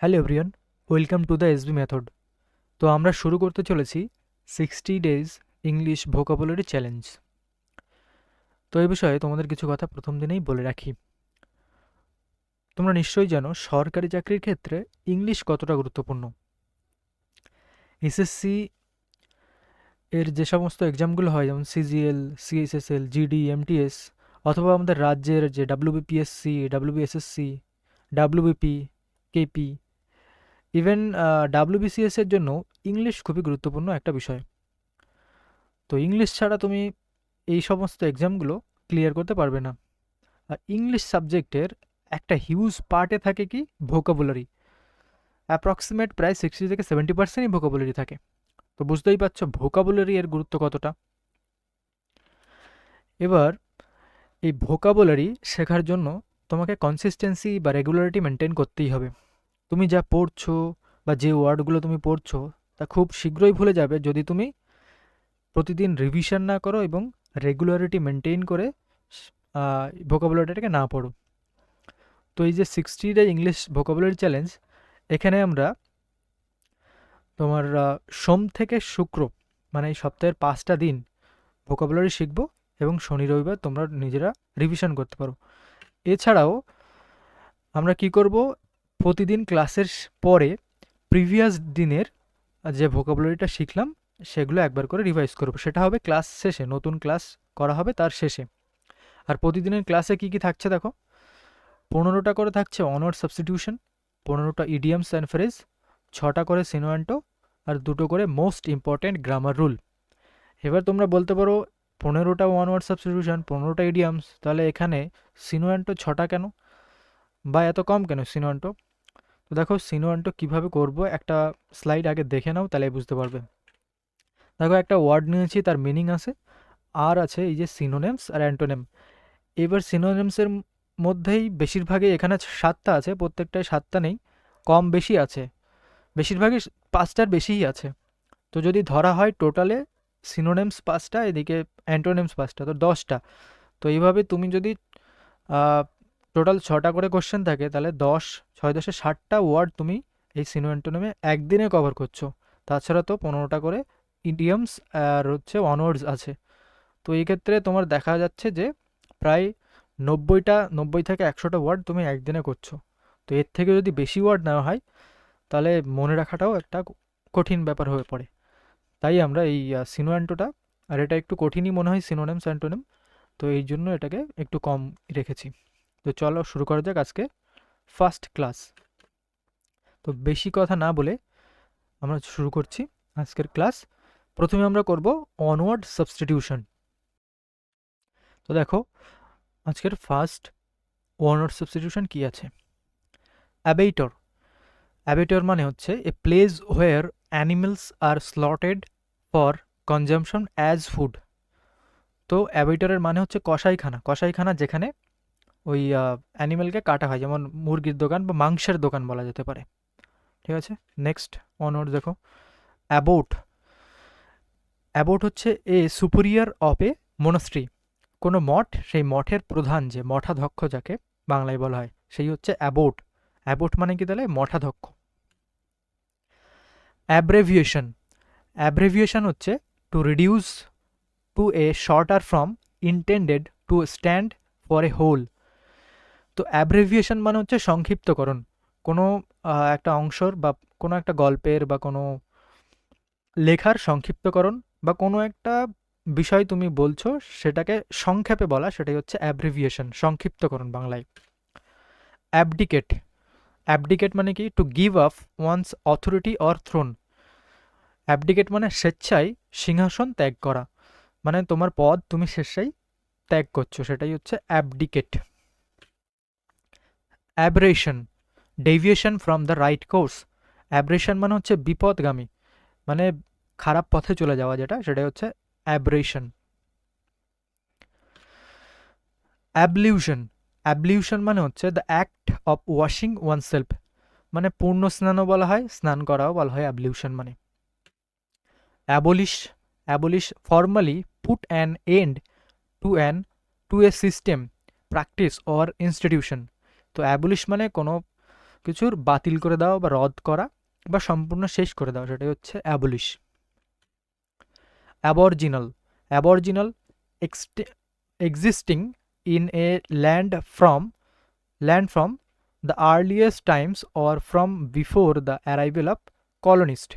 Hello everyone, welcome to the SB method. তো আমরা শুরু করতে চলেছি 60 ডেজ ইংলিশ ভোকাবুলারি চ্যালেঞ্জ। তো এই বিষয়ে তোমাদের কিছু কথা প্রথম দিনেই বলে রাখি। তোমরা নিশ্চয়ই জানো সরকারি চাকরির ক্ষেত্রে ইংলিশ কতটা গুরুত্বপূর্ণ। এসএসসি এর যে সমস্ত এক্সামগুলো হয়, যেমন সিজিএল, সিএসএসএল, জিডি, এমটিএস, অথবা আমাদের রাজ্যের যে WBPSC, WBSSC, WBP, KP, even WBCS এর জন্য ইংলিশ খুবই গুরুত্বপূর্ণ একটা বিষয়। তো ইংলিশ ছাড়া তুমি এই সমস্ত এক্সামগুলো ক্লিয়ার করতে পারবে না। আর ইংলিশ সাবজেক্টের একটা হিউজ পার্টে থাকে কি ভোকাবুলারি। অ্যাপ্রক্সিমেট প্রায় 60 থেকে 70%ই ভোকাবুলারি থাকে। তো বুঝতেই পারছো ভোকাবুলারি এর গুরুত্ব কতটা। এবার এই ভোকাবুলারি শেখার জন্য তোমাকে কনসিস্টেন্সি বা রেগুলারিটি মেনটেন করতেই হবে। তুমি যা পড়ছো বা যে ওয়ার্ডগুলো তুমি পড়ছো তা খুব শীঘ্রই ভুলে যাবে যদি তুমি প্রতিদিন রিভিশন না করো এবং রেগুলারিটি মেনটেন করে ভোকাবুলারিটাকে না পড়ো। তো এই যে 60 ডে ইংলিশ ভোকাবুলারি চ্যালেঞ্জ, এখানে আমরা তোমার সোম থেকে শুক্র মানে এই সপ্তাহের 5টা দিন ভোকাবুলারি শিখবো এবং শনি রবিবার তোমরা নিজেরা রিভিশন করতে পারো। এছাড়াও আমরা কি করব, প্রতিদিন ক্লাসের পরে প্রিভিয়াস দিনের যে ভোকাবুলারিটা শিখলাম সেগুলো একবার করে রিভাইজ করব। সেটা হবে ক্লাস শেষে, নতুন ক্লাস করা হবে তার শেষে। আর প্রতিদিনের ক্লাসে কি কি থাকছে দেখো, 15টা করে থাকছে অনওয়ার্ড সাবস্টিটিউশন, 15টা ইডিয়ামস অ্যান্ড ফ্রেজ, 6টা করে সিনোয়ান্টো, আর 2টো করে মোস্ট ইম্পর্ট্যান্ট গ্রামার রুল। এবার তোমরা বলতে পারো 15টা ওয়ার্ড সাবস্টিটিউশন, 15টা ইডিয়ামস, তাহলে এখানে সিনোয়ান্টো 6টা কেন বা এত কম কেন সিনোয়ান্টো? তো দেখো সিনোয়ান্টো কিভাবে করব একটা স্লাইড আগে দেখে নাও, তাহলে বুঝতে পারবে। দেখো একটা ওয়ার্ড নিয়েছি, তার মিনিং আছে, আর আছে এই যে সিনোনেমস আর অ্যান্টোনেম। এবার সিনোনিমসের মধ্যেই বেশিরভাগই এখানে 7টা আছে, প্রত্যেকটায় 7টা নেই, কম বেশি আছে, বেশিরভাগই 5টার বেশিই আছে। তো যদি ধরা হয় টোটালে সিনোনিমস 5টা, এদিকে অ্যান্টোনিমস 5টা, তো 10টা। তো এইভাবে তুমি যদি টোটাল 6টা করে কোশ্চেন থাকে, তাহলে 10, 6 10 60টা ওয়ার্ড তুমি এই সিনো অ্যান্টোনিমে একদিনে কভার করছো। তাছাড়া তো 15টা করে ইডিয়মস আর হচ্ছে অনওয়ার্ডস আছে। তো এই ক্ষেত্রে তোমার দেখা যাচ্ছে যে প্রায় 90 থেকে 100টা ওয়ার্ড তুমি একদিনে করছো। তো এর থেকে যদি বেশি ওয়ার্ড নেওয়া হয় তাহলে মনে রাখাটাও একটা কঠিন ব্যাপার হয়ে পড়ে। তাই আমরা এই সিনোঅ্যান্টোটা, আর এটা একটু কঠিনই মনে হয় সিনোনিমস অ্যান্টোনিম, তো এই জন্য এটাকে একটু কম রেখেছি। তো চলো শুরু করা যাক আজকে ফার্স্ট ক্লাস। তো বেশি কথা না বলে আমরা শুরু করছি আজকের ক্লাস। প্রথমে আমরা করব অনওয়ার্ড সাবস্টিটিউশন। তো দেখো আজকের ফার্স্ট অনওয়ার্ড সাবস্টিটিউশন কি আছে। অ্যাবেটর। অ্যাবেটর মানে হচ্ছে a place where animals are slaughtered for consumption as food. তো অ্যাবেটরের মানে হচ্ছে কসাইখানা। কসাইখানা যেখানে ওই অ্যানিমেলকে কাটা হয়, যেমন মুরগির দোকান বা মাংসের দোকান বলা যেতে পারে। ঠিক আছে, নেক্সট অনওয়ার্ড দেখো অ্যাবোট। অ্যাবোট হচ্ছে a superior of A monastery. কোনো মঠ, সেই মঠের প্রধান, যে মঠাধ্যক্ষ যাকে বাংলায় বলা হয়, সেই হচ্ছে অ্যাবোট। অ্যাবোট মানে কি তাহলে মঠাধ্যক্ষ। অ্যাব্রেভিয়েশন। অ্যাব্রেভিয়েশন হচ্ছে to reduce to a shorter form intended to stand for a whole. তো অ্যাব্রেভিয়েশন মানে হচ্ছে সংক্ষিপ্তকরণ। কোনো একটা অংশর বা কোনো একটা গল্পের বা কোনো লেখার সংক্ষিপ্তকরণ, বা কোনো একটা বিষয় তুমি বলছো সেটাকে সংক্ষেপে বলা, সেটাই হচ্ছে অ্যাব্রিভিয়েশন, সংক্ষিপ্তকরণ বাংলায়। অ্যাবডিকেট। অ্যাবডিকেট মানে কি to give up one's authority or throne. Abdicate মানে স্বেচ্ছায় সিংহাসন ত্যাগ করা, মানে তোমার পদ তুমি স্বেচ্ছায় ত্যাগ করছো, সেটাই হচ্ছে অ্যাবডিকেট। Abrasion. Deviation from the right course. Abrasion মানে হচ্ছে বিপদগামী, মানে খারাপ পথে চলে যাওয়া, যেটা সেটাই হচ্ছে অ্যাব্রেশন। অ্যাবলিউশন। অ্যাবলিউশন মানে হচ্ছে the act of washing oneself, মানে পূর্ণ স্নানও বলা হয়, স্নান করাও বলা হয় অ্যাবলিউশন মানে। Abolish. Abolish formally put an end to a system, practice or institution. তো অ্যাবলিশ মানে কোনো কিছুর বাতিল করে দেওয়া বা রদ করা বা সম্পূর্ণ শেষ করে দেওয়া, সেটাই হচ্ছে abolish. Aboriginal, aboriginal existing in a land from the earliest times or from before the arrival of colonist.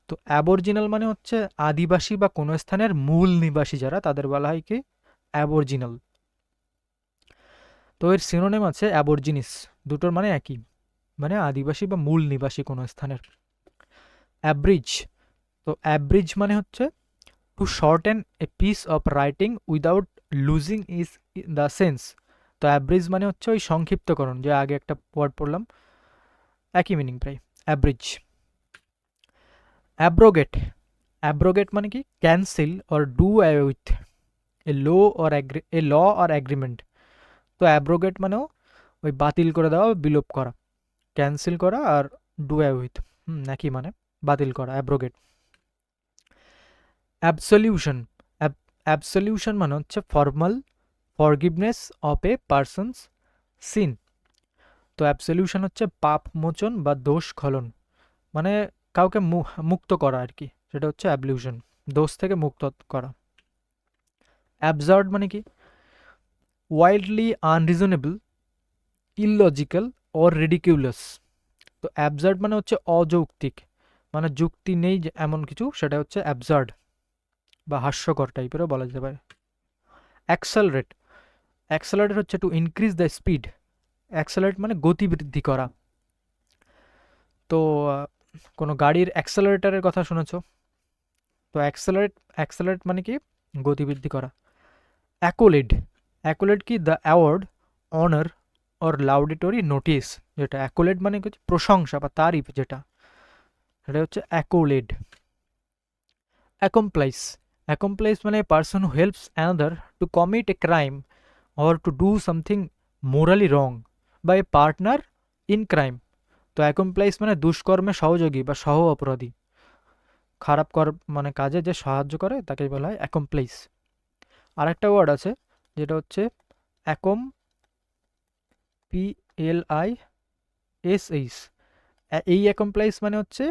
তো অ্যাবরজিনাল মানে হচ্ছে আদিবাসী বা কোনো স্থানের মূল নিবাসী যারা, তাদের বলা হয় কি অ্যাবরজিনাল। তো এর সিনোনিম আছে অ্যাবরজিনিস, দুটোর মানে একই, মানে আদিবাসী বা মূল নিবাসী কোনো স্থানের। অ্যাব্রিজ, তো অ্যাব্রিজ মানে হচ্ছে to shorten a piece of writing without losing is the sense. তো অ্যাব্রিজ মানে হচ্ছে ওই সংক্ষিপ্তকরণ, যে আগে একটা ওয়ার্ড পড়লাম, একই মিনিং প্রায়, অ্যাব্রিজ। অ্যাব্রোগেট, অ্যাব্রোগেট মানে কি cancel or do away with a law or agreement. তো অ্যাব্রোগেট মানেও ওই বাতিল করে দেওয়া, বিলোপ করা, ক্যান্সেল করা আর ডু অ্যাওয়ে উইথ একই মানে, বাতিল করা, অ্যাব্রোগেট। অ্যাবসলিউশন, অ্যাবসলিউশন মানে হচ্ছে formal forgiveness of a person's sin. তো অ্যাবসলিউশন হচ্ছে পাপ মোচন বা দোষ খলন, মানে কাউকে মুক্ত করা আর কি, সেটা হচ্ছে অ্যাবলিউশন, দোষ থেকে মুক্ত করা। অ্যাবসার্ড মানে কি wildly unreasonable, illogical or ridiculous. তো অ্যাবসার্ড মানে হচ্ছে অযৌক্তিক, মানে যুক্তি নেই যে এমন কিছু, সেটা হচ্ছে অ্যাবসার্ড বা হাস্যকর টাইপেরও বলা যেতে পারে। অ্যাক্সেলারেট, অ্যাক্সেলারেট হচ্ছে to increase the speed, accelerate মানে গতি বৃদ্ধি করা। তো কোনো গাড়ির অ্যাক্সেলারেটারের কথা শুনেছো? তো অ্যাক্সেলারেট মানে কি গতি বৃদ্ধি করা। অ্যাকোলেড, অ্যাকোলেড কি the award, honour or laudatory notice, যেটা অ্যাকোলেড মানে হচ্ছে প্রশংসা বা তারিফ, যেটা সেটা হচ্ছে অ্যাকোলেড। অ্যাকমপ্লাইস, অ্যাকমপ্লাইস মানে person who helps another to commit a crime or to do something morally wrong বা এ পার্টনার ইন ক্রাইম। তো অ্যাকমপ্লাইস মানে দুষ্কর্মে সহযোগী বা সহ অপরাধী, খারাপ মানে কাজে যে সাহায্য করে তাকেই বলা হয় অ্যাকমপ্লাইস। আরেকটা ওয়ার্ড আছে যেটা হচ্ছে অ্যাকম, PLISH। এই অ্যাকমপ্লাইস মানে হচ্ছে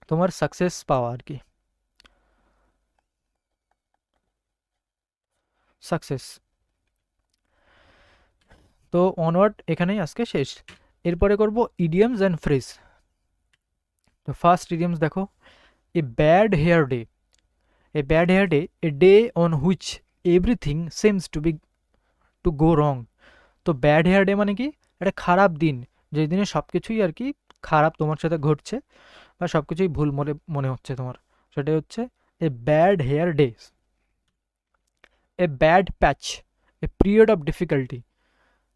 তোমার সাকসেস পাওয়া আর কি, সাকসেস। তো অনওয়ার্ড এখানেই আজকে শেষ। এরপরে করব ইডিয়মস অ্যান্ড ফ্রেজ। তো ফার্স্ট ইডিয়মস দেখো, a bad hair day, a bad hair day, a day on which everything seems to go wrong. তো ব্যাড হেয়ার ডে মানে কি একটা খারাপ দিন, যেই দিনে সব কিছুই আর কি খারাপ তোমার সাথে ঘটছে বা সব কিছুই ভুল মনে হচ্ছে তোমার, সেটাই হচ্ছে a bad hair day. A bad patch, a period of difficulty.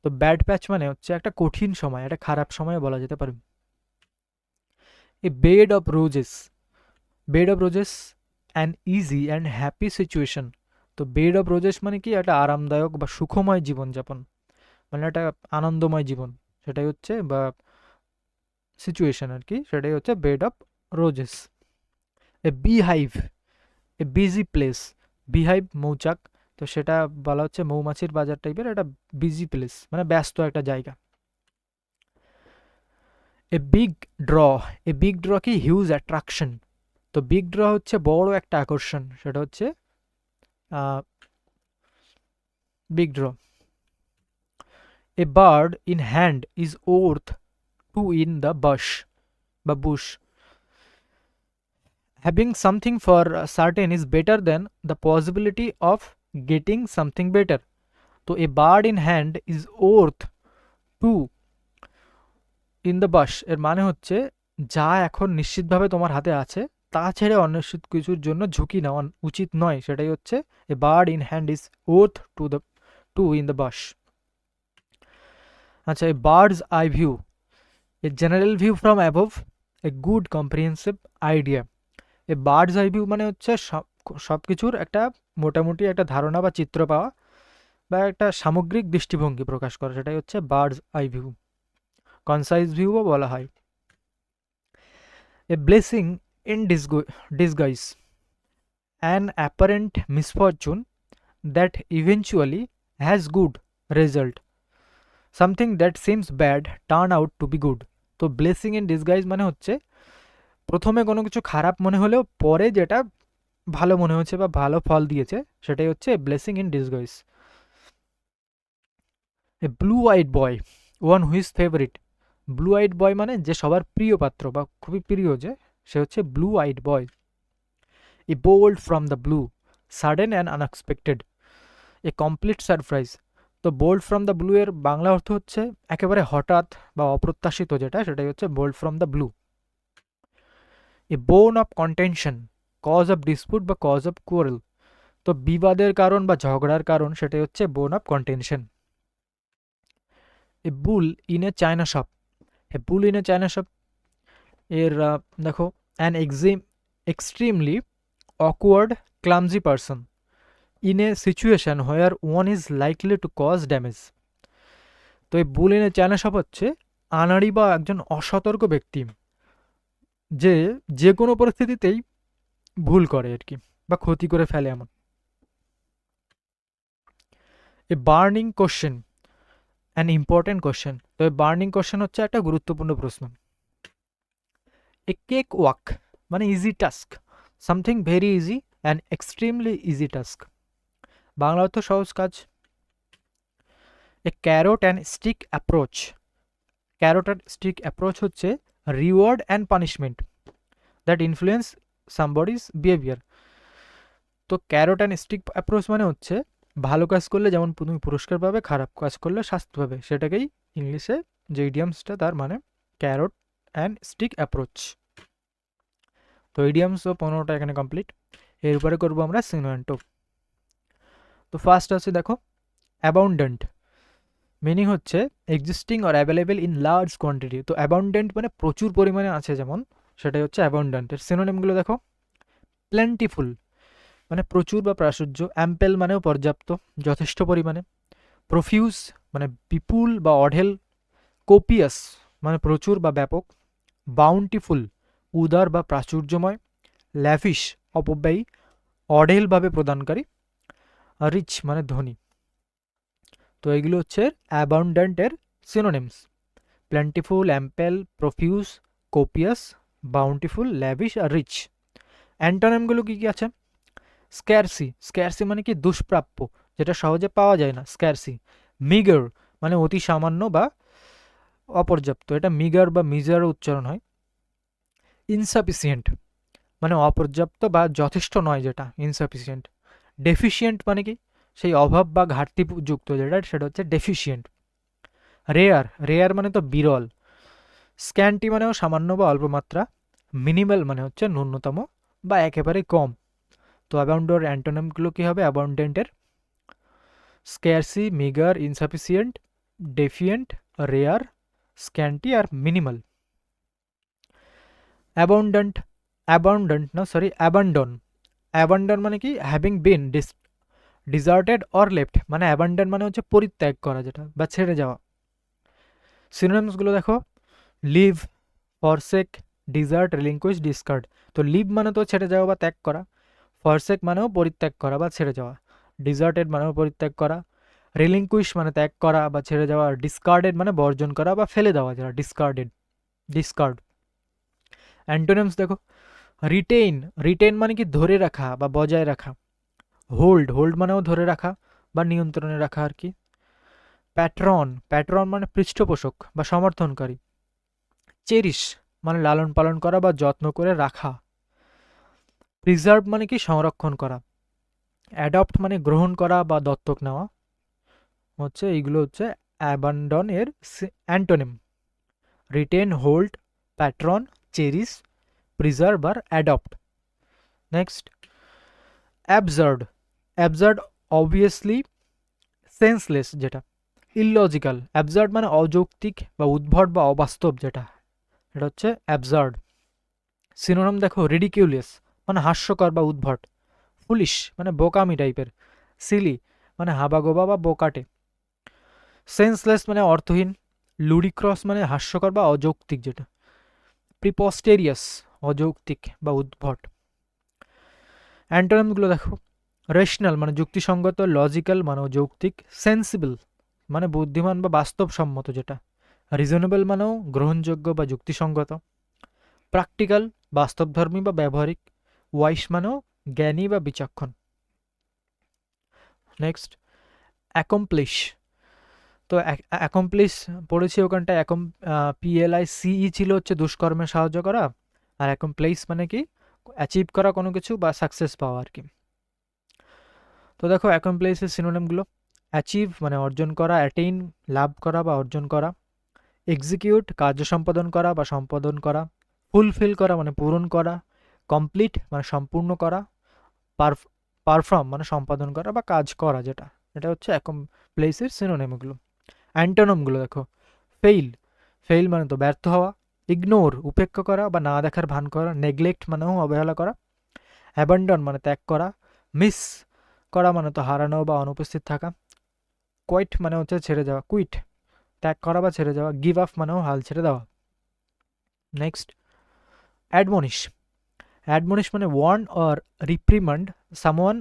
তো ব্যাড প্যাচ মানে হচ্ছে একটা কঠিন সময়, একটা খারাপ সময় বলা যেতে পারে। A bed of roses, bed of roses an easy and happy situation. তো বেড অফ রোজেস মানে কি একটা আরামদায়ক বা সুখময় জীবনযাপন, মানে একটা আনন্দময় জীবন, সেটাই হচ্ছে বা সিচুয়েশন আর কি, সেটাই হচ্ছে bed of roses. A beehive, A busy place, beehive মৌচাক, তো সেটা বলা হচ্ছে মৌমাছির বাজার টাইপের একটা বিজি প্লেস, মানে ব্যস্ত একটা জায়গা। A big draw, a big draw কি হিউজ অ্যাট্রাকশন। তো বিগ ড্র হচ্ছে বড় একটা আকর্ষণ, সেটা হচ্ছে big draw. A bird in hand is worth two in the bush বা bush. Having something for certain is better than the possibility of getting something better. তো a bird in hand is worth two in the bush, এর মানে হচ্ছে যা এখন নিশ্চিতভাবে তোমার হাতে আছে তা ছেড়ে অনিশ্চিত কিছুর জন্য ঝুঁকি নেওয়া উচিত নয়, সেটাই হচ্ছে a bird in hand is worth two in the bush. আচ্ছা, a bird's eye view, a general view from above, a good comprehensive idea. A bird's eye view মানে হচ্ছে সব কিছুর একটা মোটামুটি একটা ধারণা বা চিত্র পাওয়া বা একটা সামগ্রিক দৃষ্টিভঙ্গি প্রকাশ করা, সেটাই হচ্ছে বার্ডস আই ভিউ, কনসাইজ ভিউও বলা হয়। এ blessing in disguise, an apparent misfortune that eventually has good result. Something that seems bad turn out to be good. তো ব্লেসিং ইন ডিসগাইজ মানে হচ্ছে প্রথমে কোনো কিছু খারাপ মনে হলেও পরে যেটা ভালো মনে হচ্ছে বা ভালো ফল দিয়েছে সেটাই হচ্ছে blessing in disguise. A blue eyed boy, one whose favourite. Blue eyed boy মানে যে সবার প্রিয় পাত্র বা খুবই প্রিয়, যে সে হচ্ছে blue eyed boy. A bold from the blue, sudden and unexpected. A complete surprise. তো বোল্ড ফ্রম দ্য ব্লু এর বাংলা অর্থ হচ্ছে একেবারে হঠাৎ বা অপ্রত্যাশিত, যেটা সেটাই হচ্ছে bolt from the blue. A bone of contention, cause of dispute বা কজ অফ কোয়ারেল। তো বিবাদের কারণ বা ঝগড়ার কারণ সেটাই হচ্ছে bone of contention. A bull in a china shop. A bull in a china shop এর দেখো an extremely awkward clumsy person in a situation where one is likely to cause damage. তো এই bull in a china shop হচ্ছে আনাড়ি বা একজন অসতর্ক ব্যক্তি যে যে কোনো পরিস্থিতিতেই ভুল করে আর কি, বা ক্ষতি করে ফেলে এমন। A burning question, an important question. তো এই বার্নিং কোশ্চেন হচ্ছে একটা গুরুত্বপূর্ণ প্রশ্ন। এ কেক ওয়াক মানে easy task, something very easy and extremely easy task. Bangla অর্থ সহজ কাজ। A carrot and stick approach. Carrot and stick approach হচ্ছে reward and punishment that influence somebody's behaviour. তো ক্যারোট অ্যান্ড স্টিক অ্যাপ্রোচ মানে হচ্ছে ভালো কাজ করলে যেমন তুমি পুরস্কার পাবে, খারাপ কাজ করলে শাস্তি পাবে, সেটাকেই ইংলিশে যে ইডিয়ামসটা তার মানে ক্যারোট অ্যান্ড স্টিক অ্যাপ্রোচ। তো ইডিয়ামসও 15টা এখানে কমপ্লিট। এর উপরে করবো আমরা সিনোনিম। তো ফার্স্ট আছে দেখো অ্যাবাউন্ডেন্ট, মিনিং হচ্ছে existing or available in large quantity. তো অ্যাবাউন্ডেন্ট মানে প্রচুর পরিমাণে আছে যেমন, সেটাই হচ্ছে অ্যাবাউন্ডেন্ট। এর সিনোনিমগুলো দেখো প্লেন্টিফুল মানে প্রচুর বা প্রাচুর্য, অ্যাম্পেল মানেও পর্যাপ্ত যথেষ্ট পরিমাণে, প্রফিউজ মানে বিপুল বা অঢেল, কোপিয়াস মানে প্রচুর বা ব্যাপক, বাউন্টিফুল উদার বা প্রাচুর্যময়, ল্যাভিশ অপব্যয়ী অঢেলভাবে প্রদানকারী, রিচ মানে ধনী। তো এগুলো হচ্ছে অ্যাবাউন্ডেন্টের synonyms, plentiful, ample, profuse, copious, bountiful, lavish আর রিচ। অ্যান্টোনিমগুলো কী কী আছে? স্ক্যারসি, স্ক্যারসি মানে কি দুষ্প্রাপ্য, যেটা সহজে পাওয়া যায় না, স্ক্যারসি। মিগার মানে অতি সামান্য বা অপর্যাপ্ত, এটা মিগার বা মিজার উচ্চারণ হয়। ইনসাফিসিয়েন্ট মানে অপর্যাপ্ত বা যথেষ্ট নয়, যেটা ইনসাফিসিয়েন্ট। ডেফিসিয়েন্ট মানে কি সেই অভাব বা ঘাটতি যুক্ত, যেটা সেটা হচ্ছে ডেফিসিয়েন্ট। রেয়ার, রেয়ার মানে তো বিরল। স্ক্যান্টি মানেও সামান্য বা অল্প মাত্রা। মিনিমাল মানে হচ্ছে ন্যূনতম বা একেবারে কম। তো অ্যাবাউন্ডের অ্যান্টোনিমগুলো কী হবে অ্যাবাউন্ডেন্টের? Scarcity, meagre, insufficient, defiant, rare, scanty আর মিনিমাল। অ্যাবাউন্ডেন্ট, অ্যাবাউন্ডেন্ট না সরি অ্যাবান্ডন। অ্যাবান্ডন মানে কি having been deserted or left, মানে অ্যাবান্ডন মানে হচ্ছে পরিত্যাগ করা যেটা বা ছেড়ে যাওয়া। সিনোনিমসগুলো দেখো লিভ, ফরসেক, ডিজার্ট, রিলিঙ্কুইশ, ডিসকার্ড। তো লিভ মানে তো ছেড়ে যাওয়া বা ত্যাগ করা, ফরসেক মানেও পরিত্যাগ করা বা ছেড়ে যাওয়া, ডিজার্টেড মানেও পরিত্যাগ করা, রিলিঙ্কুইশ মানে ত্যাগ করা বা ছেড়ে যাওয়া, ডিসকার্ডেড মানে বর্জন করা বা ফেলে দেওয়া, যারা ডিসকার্ডেড, ডিসকার্ড। অ্যান্টোনিমস দেখো রিটেইন, রিটেইন মানে কি ধরে রাখা বা বজায় রাখা। হোল্ড, হোল্ড মানেও ধরে রাখা বা নিয়ন্ত্রণে রাখা আর কি। প্যাট্রন, প্যাট্রন মানে পৃষ্ঠপোষক বা সমর্থনকারী। চেরিশ মানে লালন পালন করা বা যত্ন করে রাখা। প্রিজার্ভ মানে কি সংরক্ষণ করা। অ্যাডপ্ট মানে গ্রহণ করা বা দত্তক নেওয়া। হচ্ছে এইগুলো হচ্ছে অ্যাবান্ডন এর antonym. Retain, hold, patron, cherish, preserve আর adopt. Next absurd, absurd obviously senseless, যেটা ইললজিক্যাল। অ্যাবসার্ড মানে অযৌক্তিক বা উদ্ভট বা অবাস্তব, যেটা এটা হচ্ছে অ্যাবসার্ড। সিনোনিম দেখো রিডিকিউলিয়াস মানে হাস্যকর বা উদ্ভট, ফুলিশ মানে বোকামি টাইপের, সিলি মানে হাবাগোবা বা বোকাটে, সেন্সলেস মানে অর্থহীন, লুডিক্রস মানে হাস্যকর বা অযৌক্তিক, যেটা প্রিপস্টেরিয়াস অযৌক্তিক বা উদ্ভট। অ্যান্টোনিমগুলো দেখো রেশনাল মানে যুক্তিসঙ্গত, লজিক্যাল মানে যৌক্তিক, সেন্সিবল মানে বুদ্ধিমান বা বাস্তবসম্মত যেটা। রিজনেবল মানেও গ্রহণযোগ্য বা যুক্তিসঙ্গত। প্র্যাকটিক্যাল বাস্তবধর্মী বা ব্যবহারিক। ওয়াইস মানেও জ্ঞানী বা বিচক্ষণ। Next, accomplish. তো অ্যাকমপ্লিশ পড়েছি ওখানটা PLICE ছিল হচ্ছে দুষ্কর্মে সাহায্য করা, আর অ্যাকমপ্লিশ মানে কি অ্যাচিভ করা কোনো কিছু বা সাকসেস পাওয়া আর কি। তো দেখো অ্যাকমপ্লিশের সিনোনিমগুলো: অ্যাচিভ মানে অর্জন করা, অ্যাটেইন লাভ করা বা অর্জন করা, এক্সিকিউট কার্য সম্পাদন করা বা সম্পাদন করা, ফুলফিল করা মানে পূরণ করা, কমপ্লিট মানে সম্পূর্ণ করা, পারফর্ম মানে সম্পাদন করা বা কাজ করা যেটা, এটা হচ্ছে অ্যাকমপ্লিশের সিনোনিমগুলো। অ্যান্টোনিমগুলো দেখো: ফেইল, ফেইল মানে তো ব্যর্থ হওয়া, ইগনোর উপেক্ষা করা বা না দেখার ভান করা, নেগলেক্ট মানেও অবহেলা করা, অ্যাবান্ডন মানে ত্যাগ করা, মিস করা মানে তো হারানো বা অনুপস্থিত থাকা, কোয়াইট মানে হচ্ছে ছেড়ে যাওয়া, কুইট ত্যাগ করা বা ছেড়ে যাওয়া, গিভ আপ মানেও হাল ছেড়ে দেওয়া। Next, admonish. অ্যাডমনিশ মানে ওয়ার্ন অর রিপ্রিমান্ড সামওয়ান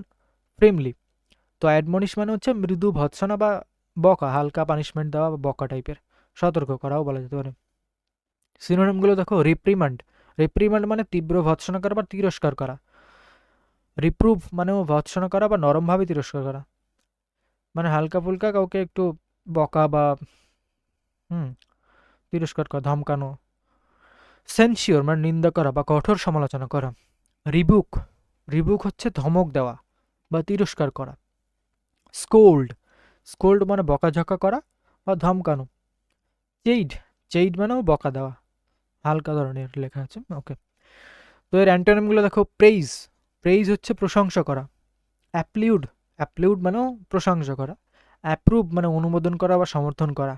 ফ্রেমলি। তো অ্যাডমনিশ মানে হচ্ছে মৃদু ভৎসনা বা বকা, হালকা পানিশমেন্ট দেওয়া বা বকা টাইপের, সতর্ক করাও বলা যেতে পারে। সিনোনিমগুলো দেখো: রিপ্রিমান্ড, রিপ্রিমান্ড মানে তীব্র ভৎসনা করা বা তিরস্কার করা, রিপ্রুভ মানেও ভৎসনা করা বা নরমভাবে তিরস্কার করা, মানে হালকা ফুলকা কাউকে একটু বকা বা তিরস্কার করা, ধমকানো। সেন্সিওর মানে নিন্দা করা বা কঠোর সমালোচনা করা। রিবুক, রিবুক হচ্ছে ধমক দেওয়া বা তিরস্কার করা। স্কোল্ড, স্কোল্ড মানে বকাঝকা করা বা ধমকানো। চেইড, চেইড মানেও বকা দেওয়া, হালকা ধরনের লেখা আছে, ওকে। তো এর অ্যান্টোনিমগুলো দেখো: প্রেইজ, প্রেইজ হচ্ছে প্রশংসা করা। অ্যাপ্লিউড, অ্যাপ্লিউড মানেও প্রশংসা করা। অ্যাপ্রুভ মানে অনুমোদন করা বা সমর্থন করা।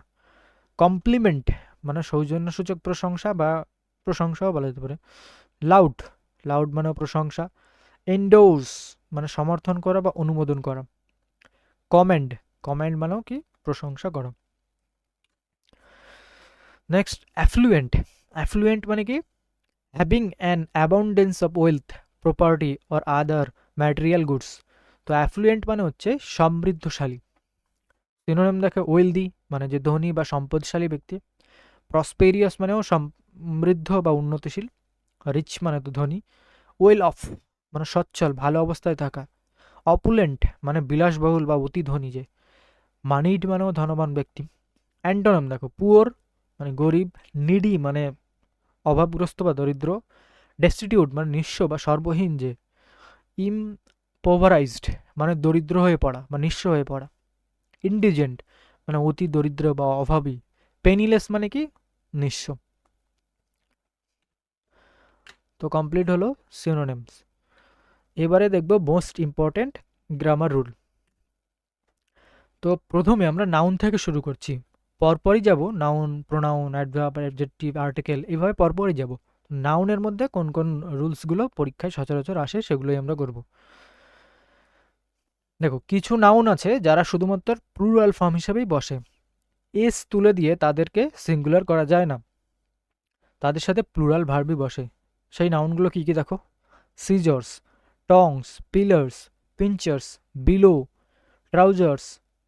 কমপ্লিমেন্ট মানে সৌজন্যসূচক প্রশংসা বা প্রশংসাও বলা যেতে পারে। লাউড, লাউড মানেও প্রশংসা। এন্ডোর্স মানে সমর্থন করা বা অনুমোদন করা। কমেন্ড, কমেন্ড মানেও কি প্রশংসা করা। Next, effluent. অ্যাফ্লুয়েন্ট মানে কি having an abundance of wealth, property or other material goods. তো অ্যাফ্লুয়েন্ট মানে হচ্ছে সমৃদ্ধশালী। সিনোনিম দেখে: ওয়েলদি মানে যে ধনী বা সম্পদশালী ব্যক্তি। প্রসপেরিয়াস মানেও সমৃদ্ধ বা উন্নতিশীল। রিচ মানে তো ধনী। ওয়েল অফ মানে সচ্ছল, ভালো অবস্থায় থাকা। অপুলেন্ট মানে বিলাসবহুল বা অতি ধনী যে। মানিড মানেও ধনবান ব্যক্তি। অ্যান্টোনিম দেখো: পুওর মানে গরিব, নিডি মানে অভাবগ্রস্ত বা দরিদ্র, ডেস্টিটিউট মানে নিঃস্ব বা সর্বহীন যে, ইমপোভারাইজড মানে দরিদ্র হয়ে পড়া বা নিঃস্ব হয়ে পড়া, ইনডিজেন্ট মানে অতি দরিদ্র বা অভাবী, পেনিলেস মানে কি নিঃস্ব। তো কমপ্লিট হলো সিনোনিমস। এবারে দেখব মোস্ট ইম্পর্টেন্ট গ্রামার রুল। তো প্রথমে আমরা নাউন থেকে শুরু করছি, পরপরই যাব noun, pronoun, adverb, adjective, article, এইভাবে পরপরই যাব। নাউনের মধ্যে কোন কোন রুলসগুলো পরীক্ষায় সচরাচর আসে সেগুলোই আমরা করব। দেখো, কিছু নাউন আছে যারা শুধুমাত্র প্লুরাল ফর্ম হিসেবেই বসে, এস তুলে দিয়ে তাদেরকে সিঙ্গুলার করা যায় না, তাদের সাথে প্লুরাল ভার্বই বসে। সেই নাউনগুলো কী কী দেখো: scissors, tongs, pliers, pincers, bellows, trousers,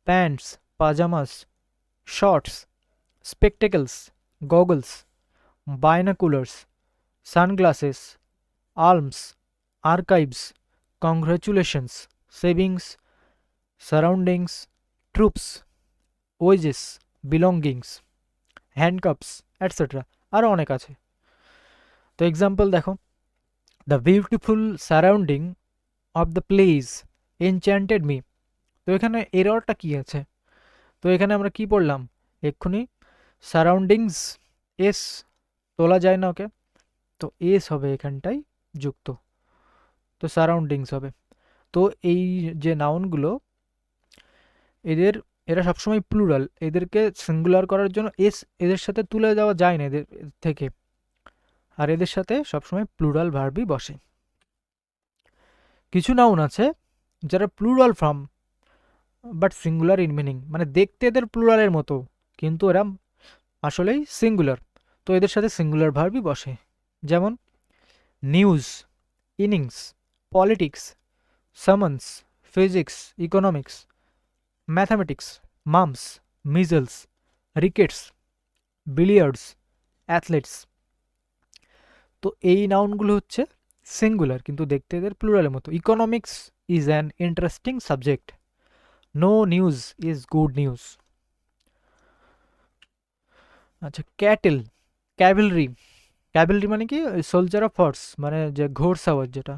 pants, pyjamas, shorts, spectacles, goggles, binoculars, sunglasses, alms, archives, congratulations, savings, surroundings, troops, wages, belongings, handcuffs, etc. আরও অনেক আছে। তো এক্সাম্পল দেখো: the beautiful surrounding of the place enchanted me. তো এখানে এররটা কি আছে? তো এখানে আমরা কি পড়লাম এক্ষুনি? সারাউন্ডিংস, এস তোলা যায় না, ওকে, তো এস হবে এখানটাই যুক্ত, তো সারাউন্ডিংস হবে। তো এই যে নাউনগুলো, এরা সবসময় প্লুরাল, এদেরকে সিঙ্গুলার করার জন্য এস এদের সাথে তুলে দেওয়া যায় না এদের থেকে, আর এদের সাথে সবসময় প্লুরাল ভার্বই বসে। কিছু নাউন আছে যারা plural form but singular in meaning, মানে দেখতে এদের প্লুরালের মতো কিন্তু এরা আসলেই সিঙ্গুলার, তো এদের সাথে সিঙ্গুলার ভার্বই বসে। যেমন news, innings, politics, someone's, physics, economics, mathematics, mum's, measles, rickets, billiards, athlete's. তো এই নাউনগুলো হচ্ছে সিঙ্গুলার কিন্তু দেখতে এদের প্লুরালের মতো। Economics is an interesting subject, no news is good news. আচ্ছা, ক্যাটেল, ক্যাভেলরি, ক্যাভেলরি মানে কি সোলজার অফ হর্স মানে যে ঘোড়সাওয়ার যেটা।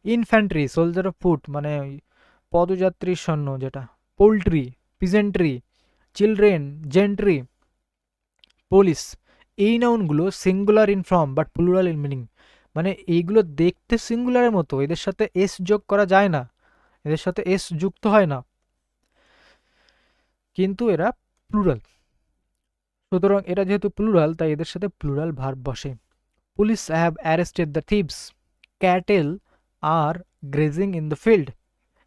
ইনফ্যান্ট্রি, সোলজার অফ ফুট মানে ওই পদযাত্রীর সৈন্য যেটা। Poultry, peasantry, children, gentry, police. এই নাউনগুলো singular in form but plural in meaning. মানে এইগুলো দেখতে সিঙ্গুলারের মতো, এদের সাথে এস যোগ করা যায় না, এদের সাথে এস যুক্ত হয় না, কিন্তু এরা প্লুরাল। সুতরাং এরা যেহেতু প্লুরাল তাই এদের সাথে প্লুরাল ভার্ব বসে। Police have arrested the thieves, cattle are grazing in the field.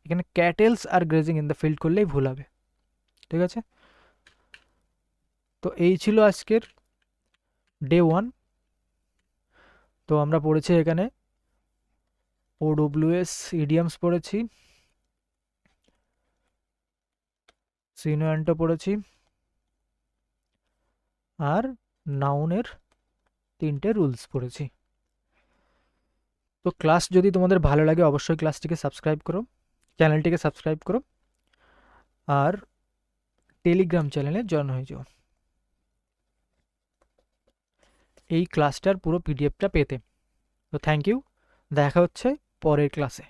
এখানে cattles are grazing in the field করলেই ভুল হবে। ঠিক আছে, তো এই ছিল আজকের ডে 1। তো আমরা পড়েছি এখানে ওডব্লিউএস ইডিয়ামস পড়েছি, সিনোয়ান্টো পড়েছি, আর নাউনের 3টে রুলস পড়েছি। তো ক্লাস যদি তোমাদের ভালো লাগে অবশ্যই ক্লাসটিকে সাবস্ক্রাইব করো, চ্যানেলটিকে সাবস্ক্রাইব করো, আর টেলিগ্রাম চ্যানেলে জয়েন হয়ে যাও এই ক্লাসটার পুরো পিডিএফটা পেতে। তো থ্যাংক ইউ, দেখা হচ্ছে পরের ক্লাসে।